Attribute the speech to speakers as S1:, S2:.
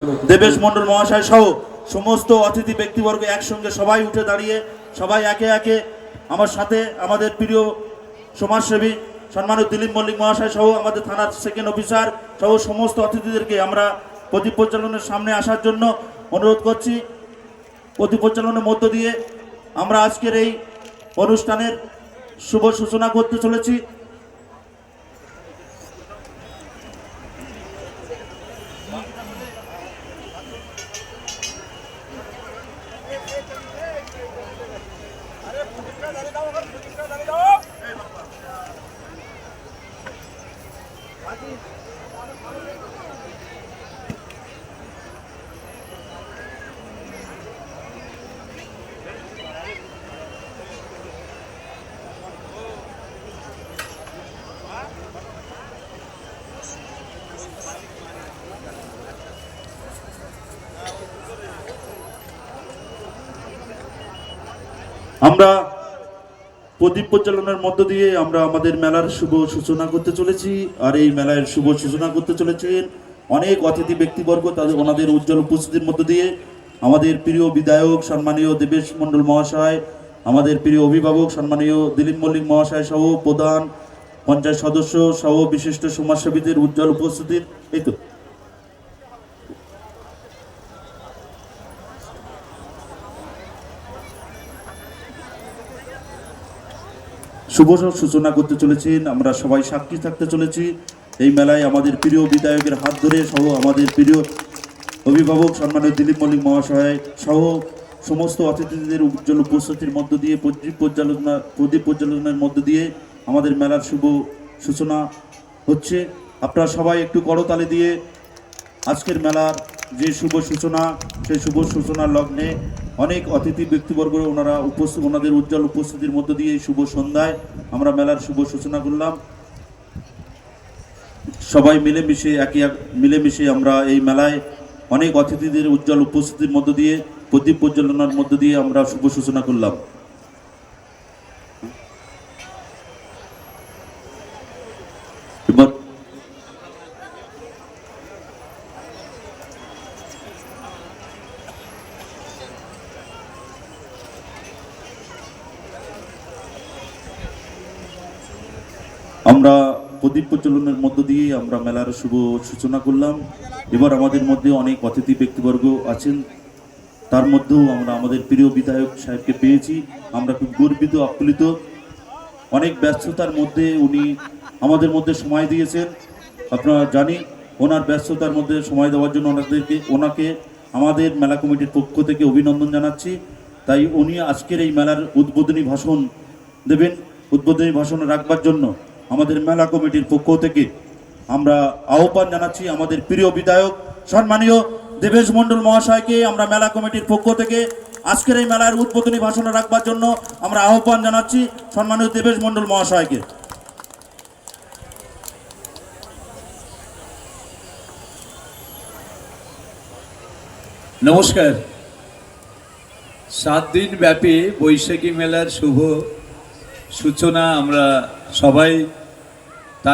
S1: দেবেশ মন্ডল মহাশয় সহ সমস্ত অতিথি ব্যক্তিবর্গ একসঙ্গে সবাই উঠে দাঁড়িয়ে সবাই একে একে আমার সাথে আমাদের প্রিয় সমাজসেবী সম্মানিত দিলীপ মল্লিক মহাশয় সহ আমাদের থানার সেকেন্ড অফিসার সহ সমস্ত অতিথিদেরকে আমরা প্রদীপ প্রজ্বলনের সামনে আসার জন্য অনুরোধ করছি। প্রদীপ প্রজ্বলনের মধ্য দিয়ে আমরা আজকের এই অনুষ্ঠানের শুভ সূচনা করতে চলেছি। আমরা প্রদীপ প্রজ্বলনের মধ্য দিয়ে আমরা আমাদের মেলার শুভ সূচনা করতে চলেছি। আর এই মেলার শুভ সূচনা করতে চলেছেন অনেক অতিথি ব্যক্তিবর্গ, তাদের ওনাদের উজ্জ্বল উপস্থিতির মধ্য দিয়ে আমাদের প্রিয় বিধায়ক সম্মানীয় দেবেশ মন্ডল মহাশয়, আমাদের প্রিয় অভিভাবক সম্মানীয় দিলীপ মল্লিক মহাশয় সহ প্রধান পঞ্চায়েত সদস্য সহ বিশিষ্ট সমাজসেবীদের উজ্জ্বল উপস্থিতির এই তো শুভ সূচনা করতে চলেছেন। আমরা সবাই সাক্ষী থাকতে চলেছি এই মেলায় আমাদের প্রিয় বিধায়কের হাত ধরে সহ আমাদের প্রিয় অভিভাবক সম্মানীয় দিলীপ মল্লিক মহাশয় সহ সমস্ত অতিথিদের উজ্জ্বল উপস্থিতির মধ্য দিয়ে প্রদীপ প্রজ্বলনের মধ্য দিয়ে আমাদের মেলার শুভ সূচনা হচ্ছে। আপনারা সবাই একটু করতালি দিয়ে আজকের মেলার যে শুভ সূচনা সেই শুভ সূচনার লগ্নে অনেক অতিথি ব্যক্তিবর্গ ওনাদের উজ্জ্বল উপস্থিতির মধ্য দিয়ে এই শুভ সন্ধ্যায় আমরা মেলার শুভ সূচনা করলাম। সবাই মিলেমিশে আমরা এই মেলায় অনেক অতিথিদের উজ্জ্বল উপস্থিতির মধ্য দিয়ে প্রদীপ প্রজ্বলনের মধ্য দিয়ে আমরা শুভ সূচনা করলাম। আমরা প্রদীপ প্রজ্বলনের মধ্য দিয়ে আমরা মেলার শুভ সূচনা করলাম। এবার আমাদের মধ্যে অনেক অতিথি ব্যক্তিবর্গ আছেন, তার মধ্যেও আমরা আমাদের প্রিয় বিধায়ক সাহেবকে পেয়েছি। আমরা খুব গর্বিত আপ্লুত। অনেক ব্যস্ততার মধ্যে উনি আমাদের মধ্যে সময় দিয়েছেন। আপনারা জানি ওনার ব্যস্ততার মধ্যে সময় দেওয়ার জন্য ওনাকে আমাদের মেলা কমিটির পক্ষ থেকে অভিনন্দন জানাচ্ছি। তাই উনি আজকের এই মেলার উদ্বোধনী ভাষণ দেবেন। উদ্বোধনী ভাষণ রাখবার জন্য আমাদের মেলা কমিটির পক্ষ থেকে আমরা আহ্বান জানাচ্ছি আমাদের প্রিয় বিধায়ক সম্মানীয় দেবেশ মন্ডল মহাশয়কে। আমরা মেলা কমিটির পক্ষ থেকে আজকের এই মেলার উদ্বোধনী ভাষণ রাখবার জন্য আমরা আহ্বান জানাচ্ছি সম্মানীয় দেবেশ মন্ডল মহাশয়কে।
S2: নমস্কার। 7 দিন ব্যাপী বৈশাখী মেলার শুভ সূচনা আমরা সবাই